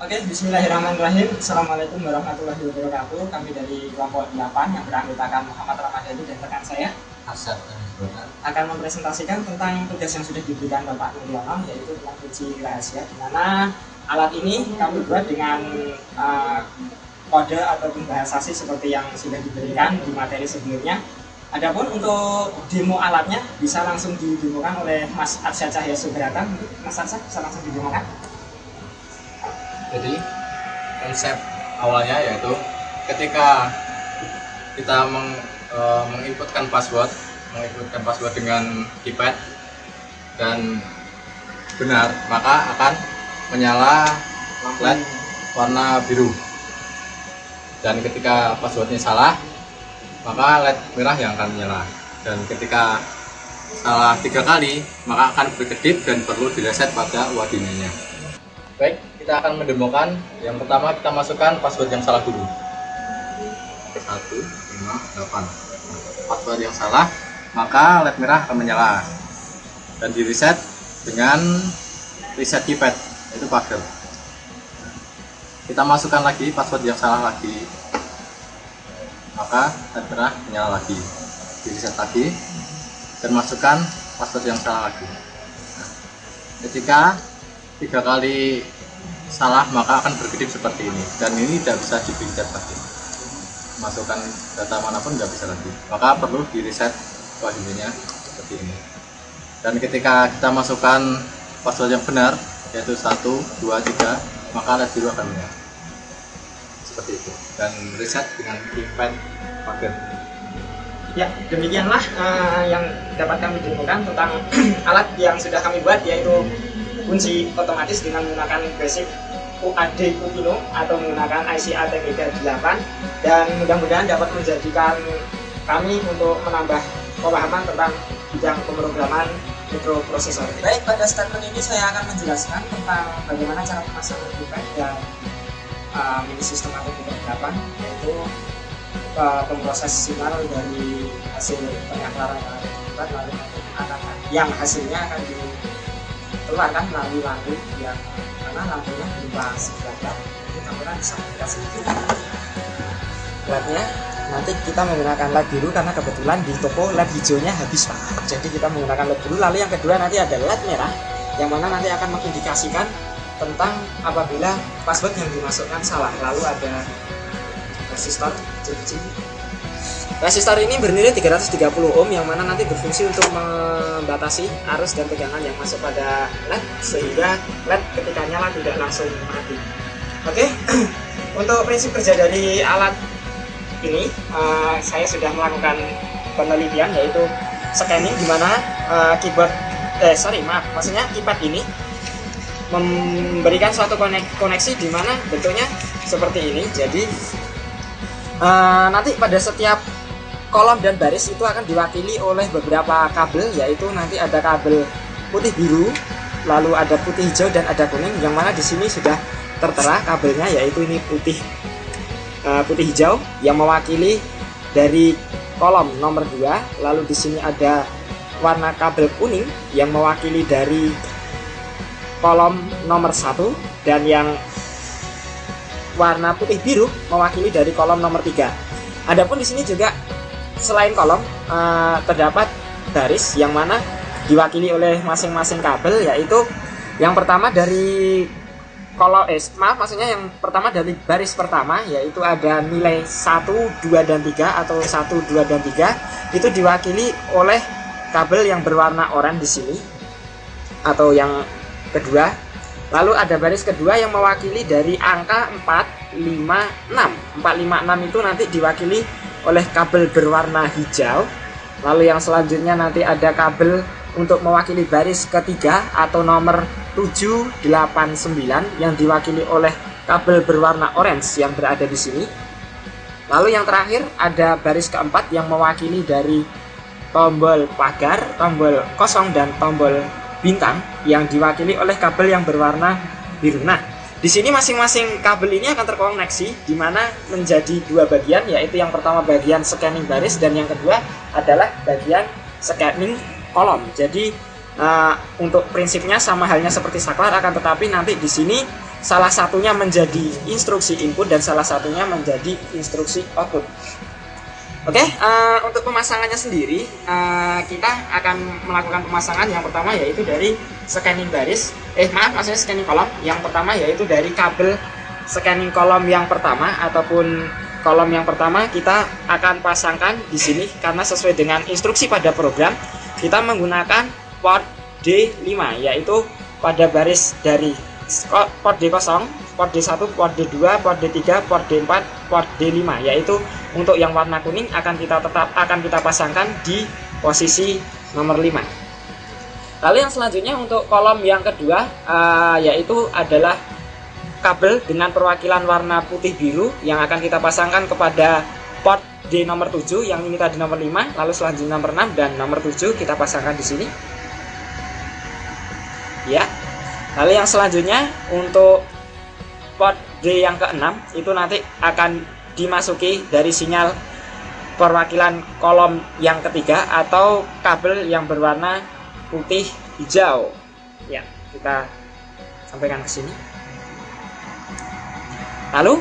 Oke, bismillahirrahmanirrahim. Assalamualaikum warahmatullahi wabarakatuh. Kami dari kelompok 8 yang beranggotakan Muhammad Ramadhani dan rekan saya akan mempresentasikan tentang tugas yang sudah diberikan Bapak Nuryono, yaitu tentang uji rahasia, di mana alat ini kami buat dengan kode ataupun bahasa asing seperti yang sudah diberikan di materi sebelumnya. Adapun untuk demo alatnya bisa langsung didemokan oleh Mas Arsyad Cahya Subrata. Mas Arsyad bisa langsung didemokan. Jadi konsep awalnya yaitu ketika kita menginputkan password dengan keypad dan benar, maka akan menyala LED warna biru. Dan ketika passwordnya salah, maka LED merah yang akan menyala. Dan ketika salah 3 kali, maka akan berkedip dan perlu direset pada wadinanya. Baik, kita akan mendemokan. Yang pertama kita masukkan password yang salah dulu. 158. Password yang salah, maka LED merah akan menyala dan di reset dengan reset keypad, yaitu pagar. Kita masukkan lagi password yang salah lagi, maka LED merah menyala lagi. Di reset lagi dan masukkan password yang salah lagi. Ketika 3 kali salah, maka akan berkedip seperti ini, dan ini tidak bisa dipencet lagi. Masukkan data manapun tidak bisa lagi, maka perlu di reset wadinnya seperti ini. Dan ketika kita masukkan password yang benar, yaitu 1, 2, 3, maka LED biru akan menyala seperti itu, dan reset dengan keypad pagar. Ya, demikianlah yang dapat kami demokan tentang alat yang sudah kami buat, yaitu kunci otomatis dengan menggunakan basic UAD Kupino atau menggunakan IC AT38, dan mudah-mudahan dapat menjadikan kami untuk menambah pemahaman tentang bidang pemrograman mikroprosesor. Baik, pada statement ini saya akan menjelaskan tentang bagaimana cara pemasangan keypad dan mini sistem AT38, yaitu pemproses sinyal dari hasil penyaklaran yang ada di keypad, lalu yang hasilnya akan dikeluarkan melalui lampu yang mana lampunya berupa segitiga. Ini kamera bisa dikasih LED-nya. Nanti kita menggunakan LED biru karena kebetulan di toko LED hijaunya habis, Pak. Jadi kita menggunakan LED biru. Lalu yang kedua nanti ada LED merah, yang mana nanti akan mengindikasikan tentang apabila password yang dimasukkan salah. Lalu ada resistor CC. Resistor ini bernilai 330 ohm, yang mana nanti berfungsi untuk membatasi arus dan tegangan yang masuk pada LED, sehingga LED ketika nyala tidak langsung mati. Oke, untuk prinsip kerja dari alat ini saya sudah melakukan penelitian, yaitu scanning, di mana keypad ini memberikan suatu koneksi di mana bentuknya seperti ini. Jadi nanti pada setiap kolom dan baris itu akan diwakili oleh beberapa kabel, yaitu nanti ada kabel putih biru, lalu ada putih hijau dan ada kuning, yang mana di sini sudah tertera kabelnya, yaitu ini putih hijau yang mewakili dari kolom nomor 2, lalu di sini ada warna kabel kuning yang mewakili dari kolom nomor 1, dan yang warna putih biru mewakili dari kolom nomor 3. Adapun di sini juga selain kolom terdapat baris yang mana diwakili oleh masing-masing kabel, yaitu yang pertama dari yang pertama dari baris pertama, yaitu ada nilai 1, 2, dan 3 atau 1, 2, dan 3, itu diwakili oleh kabel yang berwarna oranye di sini atau yang kedua. Lalu ada baris kedua yang mewakili dari angka 456. 456 itu nanti diwakili oleh kabel berwarna hijau, Lalu yang selanjutnya nanti ada kabel untuk mewakili baris ketiga atau nomor 789 yang diwakili oleh kabel berwarna orange yang berada di sini. Lalu yang terakhir ada baris keempat yang mewakili dari tombol pagar, tombol kosong, dan tombol bintang yang diwakili oleh kabel yang berwarna biru. Nah, di sini masing-masing kabel ini akan terkoneksi di mana menjadi dua bagian, yaitu yang pertama bagian scanning baris dan yang kedua adalah bagian scanning kolom. Jadi untuk prinsipnya sama halnya seperti saklar, akan tetapi nanti di sini salah satunya menjadi instruksi input dan salah satunya menjadi instruksi output. Oke, untuk pemasangannya sendiri kita akan melakukan pemasangan yang pertama yaitu dari scanning baris, maksudnya scanning kolom. Yang pertama yaitu dari kabel scanning kolom yang pertama ataupun kolom yang pertama kita akan pasangkan di sini karena sesuai dengan instruksi pada program kita menggunakan port D5, yaitu pada baris dari port D0, port D1, port D2, port D3, port D4, port D5, yaitu untuk yang warna kuning akan kita pasangkan di posisi nomor 5. Lalu yang selanjutnya untuk kolom yang kedua yaitu adalah kabel dengan perwakilan warna putih biru yang akan kita pasangkan kepada port D nomor 7, yang ini tadi nomor 5, lalu selanjutnya nomor 6 dan nomor 7 kita pasangkan di sini. Ya. Lalu yang selanjutnya untuk port D yang ke-6 itu nanti akan dimasuki dari sinyal perwakilan kolom yang ketiga atau kabel yang berwarna putih hijau. Ya, kita sampaikan ke sini. Lalu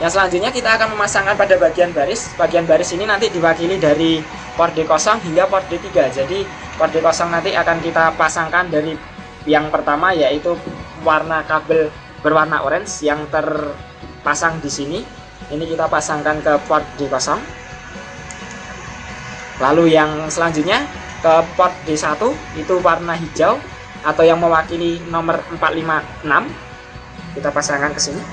yang selanjutnya kita akan memasangkan pada bagian baris. Bagian baris ini nanti diwakili dari port D0 hingga port D3. Jadi port D0 nanti akan kita pasangkan dari yang pertama yaitu warna kabel berwarna orange yang terpasang di sini. Ini kita pasangkan ke port D0. Lalu yang selanjutnya ke port D1 itu warna hijau atau yang mewakili nomor 456. Kita pasangkan ke sini.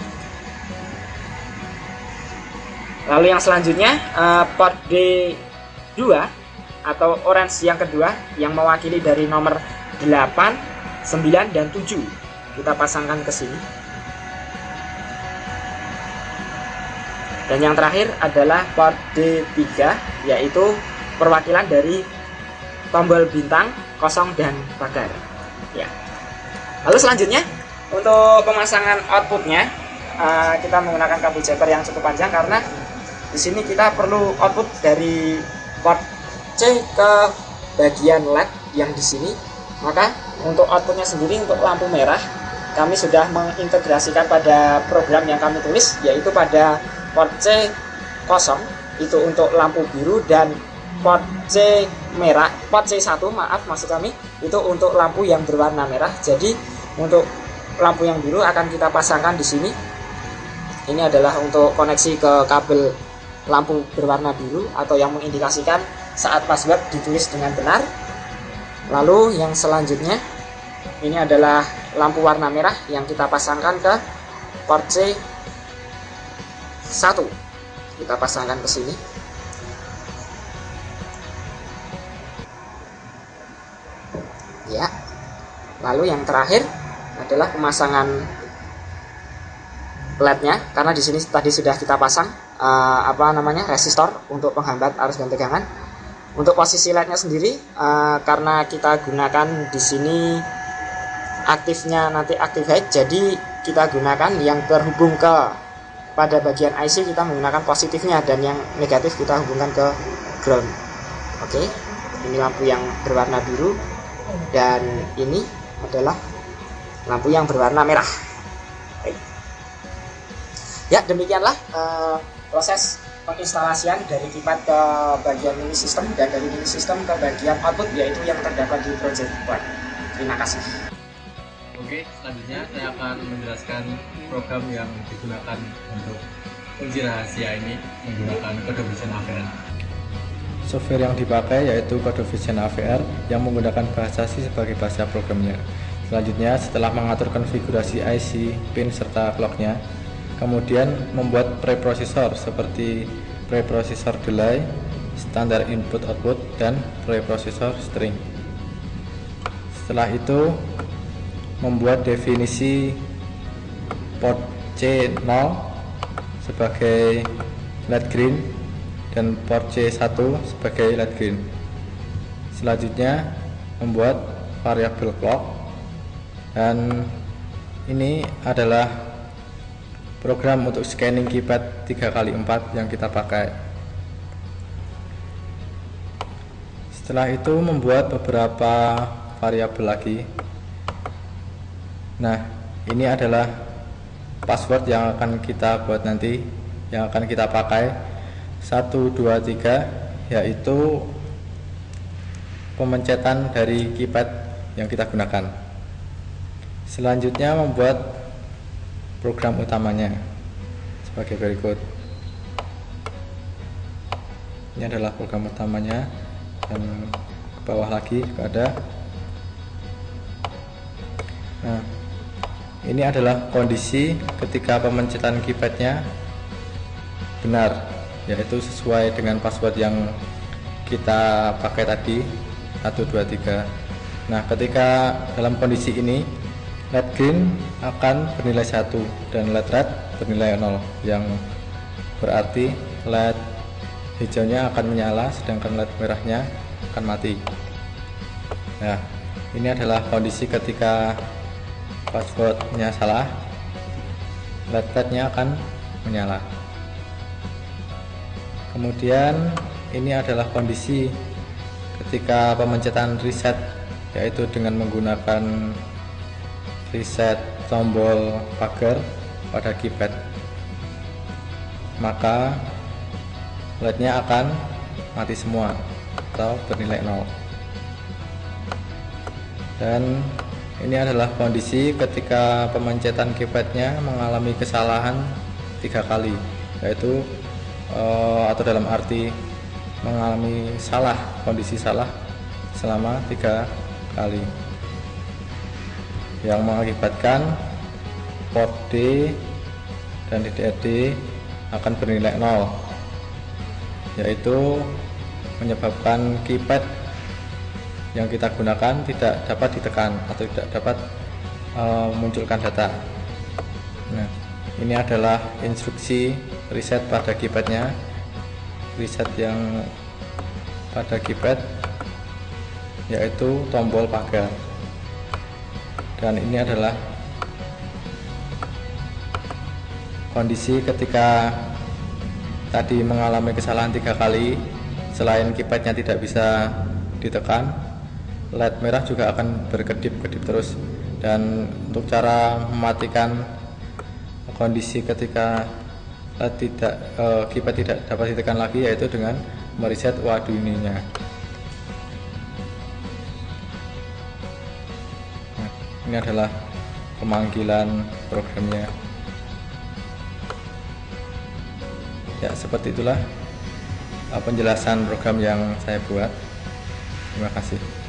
Lalu yang selanjutnya port D2 atau orange yang kedua yang mewakili dari nomor 8, 9 dan 7. Kita pasangkan ke sini. Dan yang terakhir adalah port D3 yaitu perwakilan dari tombol bintang, kosong dan pagar. Ya. Lalu selanjutnya untuk pemasangan outputnya kita menggunakan kabel jumper yang cukup panjang karena di sini kita perlu output dari port C ke bagian LED yang di sini. Maka untuk outputnya sendiri untuk lampu merah kami sudah mengintegrasikan pada program yang kami tulis yaitu pada port C kosong itu untuk lampu biru dan port C merah, port C1 maksud kami itu untuk lampu yang berwarna merah. Jadi untuk lampu yang biru akan kita pasangkan di sini. Ini adalah untuk koneksi ke kabel lampu berwarna biru atau yang mengindikasikan saat password ditulis dengan benar. Lalu yang selanjutnya ini adalah lampu warna merah yang kita pasangkan ke port C1. Kita pasangkan ke sini. Ya. Lalu yang terakhir adalah pemasangan LED-nya karena di sini tadi sudah kita pasang resistor untuk penghambat arus dan tegangan. Untuk posisi LED-nya sendiri karena kita gunakan di sini aktifnya nanti activate, jadi kita gunakan yang terhubung ke pada bagian IC kita menggunakan positifnya dan yang negatif kita hubungkan ke ground. Oke, ini lampu yang berwarna biru dan ini adalah lampu yang berwarna merah. Baik. Ya, demikianlah proses penginstalasian dari keypad ke bagian mini system dan dari mini system ke bagian output yaitu yang terdapat di project one. Terima kasih. Oke, selanjutnya saya akan menjelaskan program yang digunakan untuk kunci rahasia ini menggunakan Code Vision AVR. Software yang dipakai yaitu Code Vision AVR yang menggunakan bahasa C sebagai bahasa programnya. Selanjutnya, setelah mengatur konfigurasi IC, pin serta clocknya, kemudian membuat preprosesor seperti preprosesor delay, standar input output, dan preprosesor string. Setelah itu membuat definisi port C0 sebagai LED green dan port C1 sebagai LED green. Selanjutnya membuat variabel clock, dan ini adalah program untuk scanning keypad 3x4 yang kita pakai. Setelah itu membuat beberapa variabel lagi. Nah, ini adalah password yang akan kita buat nanti, yang akan kita pakai 1, 2, 3, yaitu pemencetan dari keypad yang kita gunakan. Selanjutnya membuat program utamanya sebagai berikut. Ini adalah program utamanya, dan ke bawah lagi juga ada. Nah, ini adalah kondisi ketika pemencetan keypadnya benar, yaitu sesuai dengan password yang kita pakai tadi 1, 2, 3. Nah, ketika dalam kondisi ini LED green akan bernilai 1 dan LED red bernilai 0, yang berarti LED hijaunya akan menyala sedangkan LED merahnya akan mati. Nah, ini adalah kondisi ketika passwordnya salah, LED rednya akan menyala. Kemudian ini adalah kondisi ketika pemencetan reset, yaitu dengan menggunakan reset tombol pagar pada keypad, maka LED-nya akan mati semua atau bernilai 0. Dan ini adalah kondisi ketika pemencetan keypadnya mengalami kesalahan 3 kali, yaitu atau dalam arti mengalami kondisi salah selama 3 kali, yang mengakibatkan port D dan DDR-D akan bernilai 0, yaitu menyebabkan keypad yang kita gunakan tidak dapat ditekan atau tidak dapat munculkan data. Nah, ini adalah instruksi reset pada keypadnya. Reset yang pada keypad yaitu tombol pagar, dan ini adalah kondisi ketika tadi mengalami kesalahan 3 kali. Selain keypadnya tidak bisa ditekan, LED merah juga akan berkedip-kedip terus. Dan untuk cara mematikan kondisi ketika keypad tidak dapat ditekan lagi, yaitu dengan mereset Arduino-nya. Nah, ini adalah pemanggilan programnya. Ya, seperti itulah penjelasan program yang saya buat. Terima kasih.